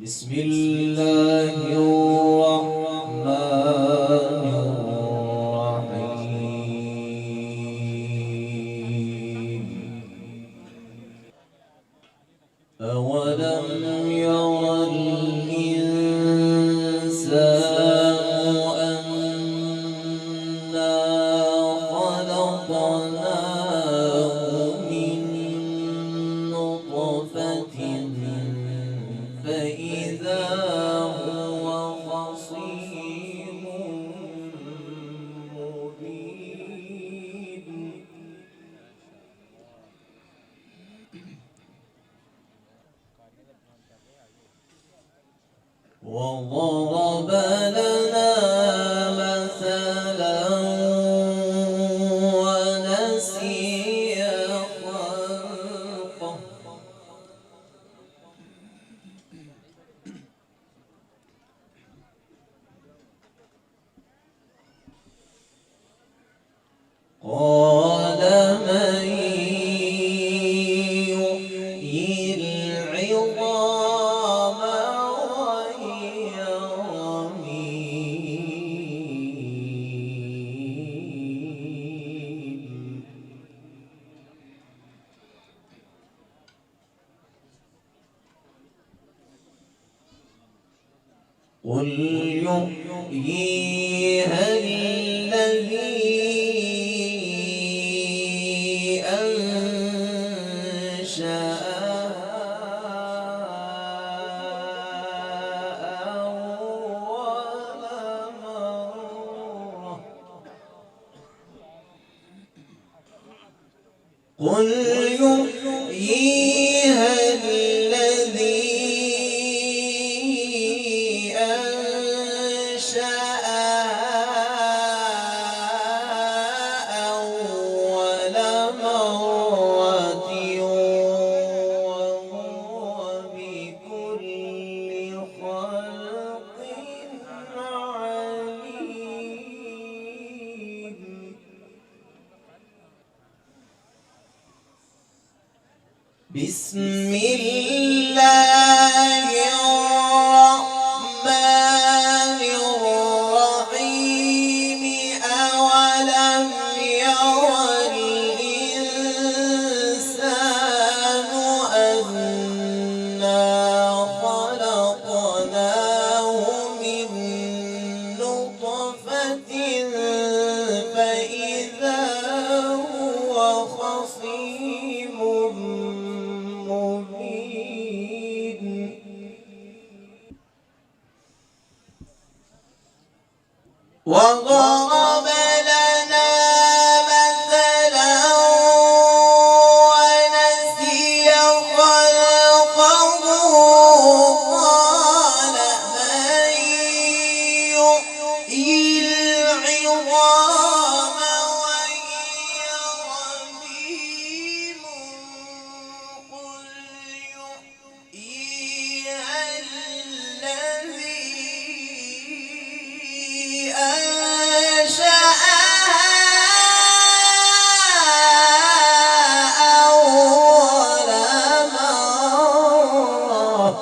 بسم الله الرحمن الرحيم. أولم ير الإنسان أنا خلقناه من نطفة فإذا هو خصيم مبين. وضرب لنا مثلا ونسي خلقه. قال من يحيي العظام وهي رميم. قل يحييها الذي أنشأها أول مرة. قل يحييها الذي أنشأها أول مرة وهو بكل خلق عليم. بسم الله الرحمن الرحيم. أولم ير الإنسان أنا خلقناه من نطفة فإذا هو خصيم مبين. وضرب لنا مثلا ونسي خلقه. قال من يحيي العظام وهي رميم. قل يحييها الذي أنشأها أول مرة.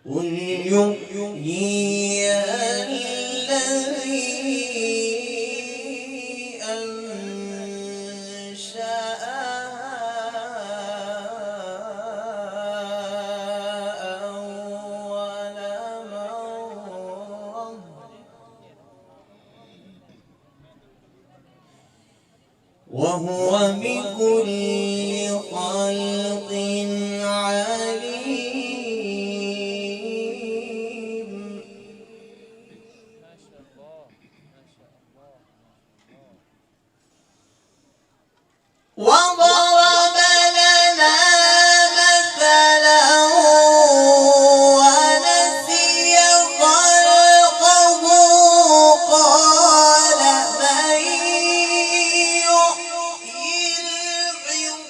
قل يحييها الذي وهو بكل خلق عليم. وضرب لنا مثلا ونسي خلقه. قال من يحيي العظام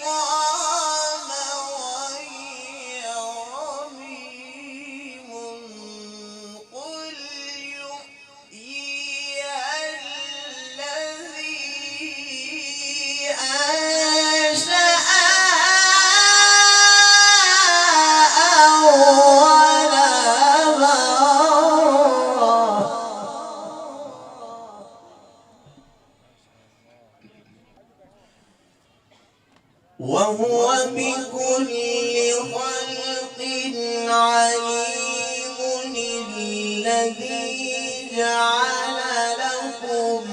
وهو بكل خلق عليم الذي جعل لكم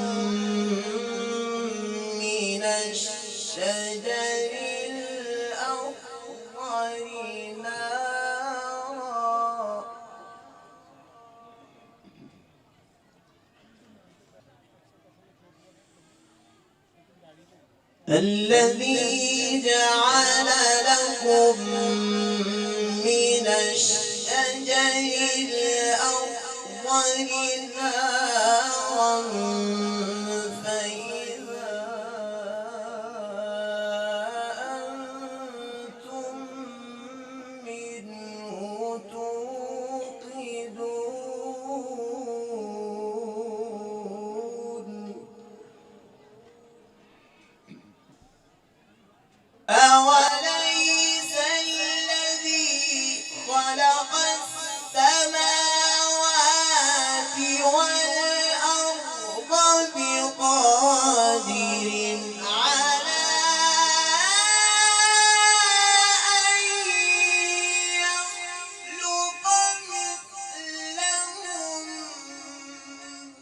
من الشجر الأخضر نارا الذي جعل لكم من الشجر الأخضر نارا فإذا أنتم منه توقدون أوليس الذي خلق السماوات والأرض بقادر على أن يخلق مثلهم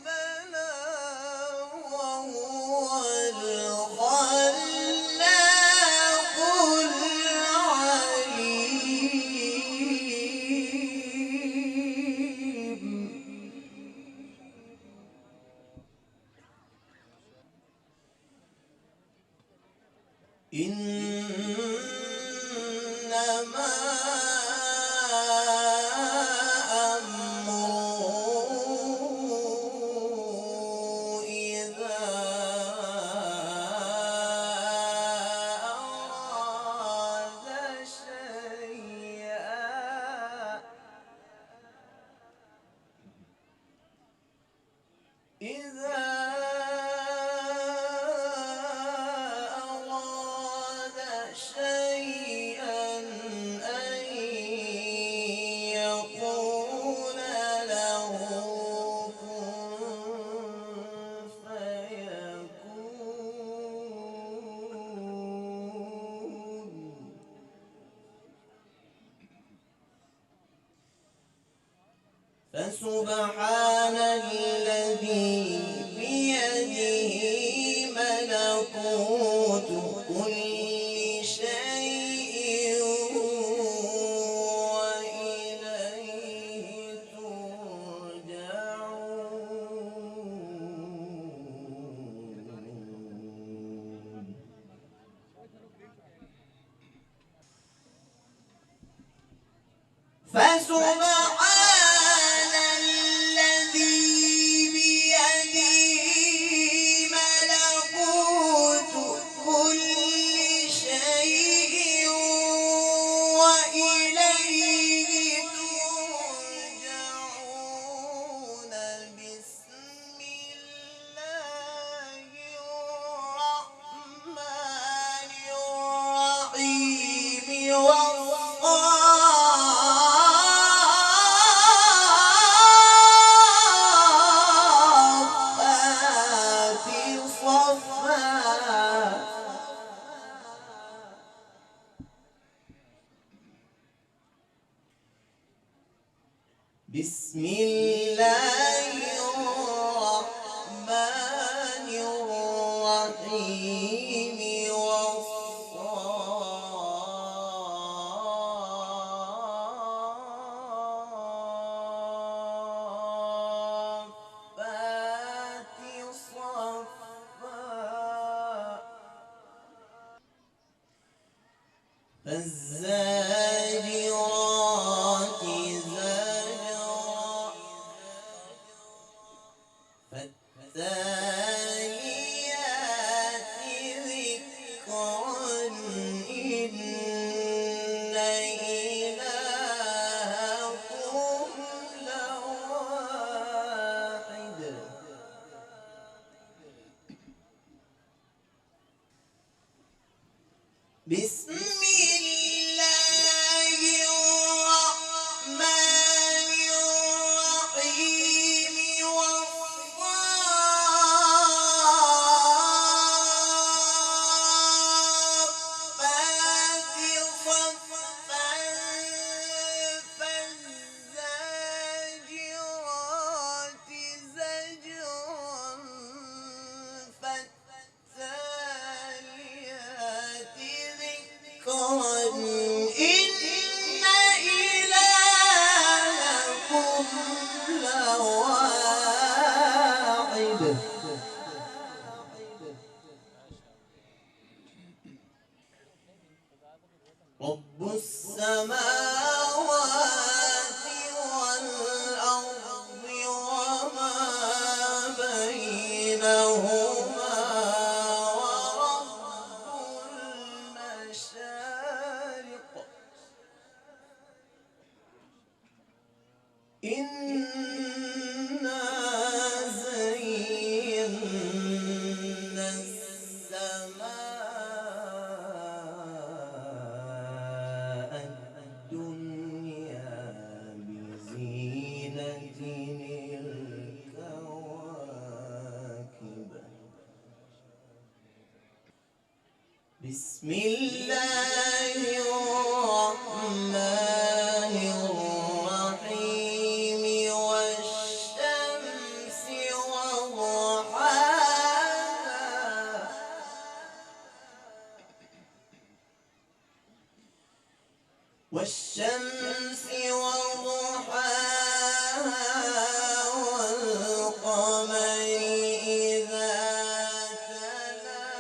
بلى وهو الخلاق العليم إنما أمره إذا أراد شيئا أن يقول له كن فيكون فسبحان الذي بيده ملكوت كل شيء وإليه ترجعون فسبحان الذي بيده ملكوت كل شيء وإليه ترجعون بسم الله الرحمن الرحيم بسم الله الرحمن الرحيم والصافات صفا فالزاجرات زجرا فالتاليات ذكرا إن إلهكم لواحد بسم الله الرحمن الرحيم والصافات بينهما ورب المشارق إنا زينا السماء الدنيا بزينة الكواكب بسم الله الرحمن الرحيم والشمس وضحاها والشمس وضحاها والقمر إذا تلاها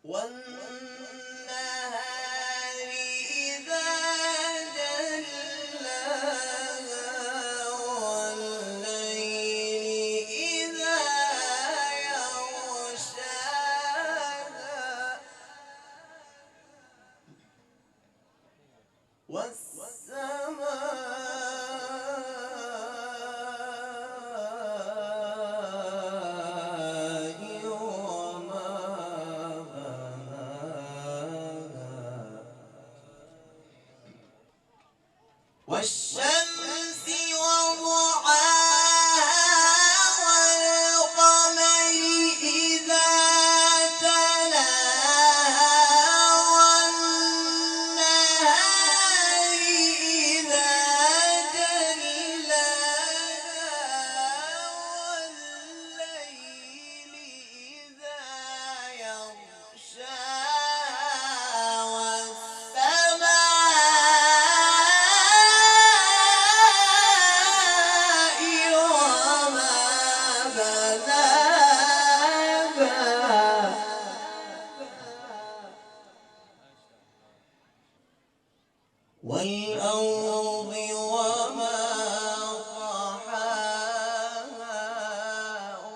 والنهار إذا جلاها والليل إذا يغشاها والسماء وما بناها والشمس وضحاها والقمر إذا تلاها والنهار إذا جلاها والليل إذا يغشاها والسماء وما بناها والأرض وما طحاها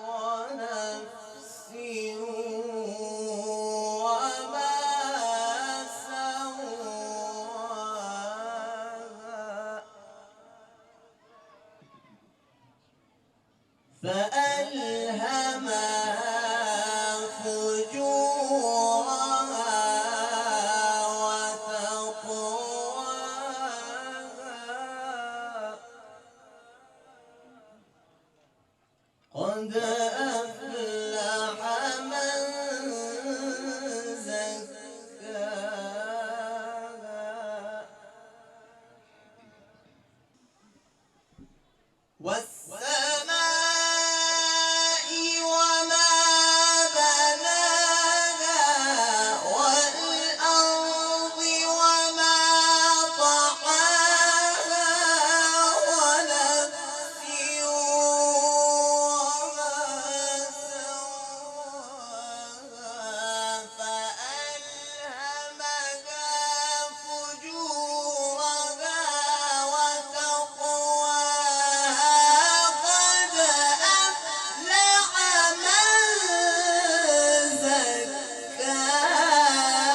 ونفس وما سواها فألهمها فجورها وتقواها قد أفلح من زكاها والسماء وما بناها والأرض وما طحاها ونفس وما سواها فألهمها فجورها وتقواها قد أفلح من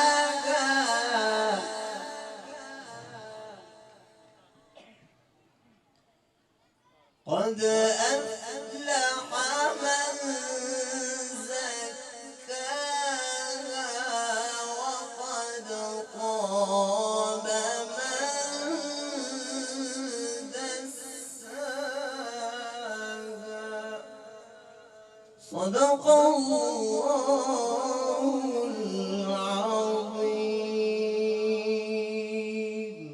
زكاها قد أفلح من زكاها وقد خاب من دساها صدق الله العظيم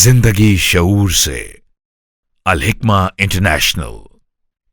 जिंदगी शऊर से अल हिकमा इंटरनेशनल।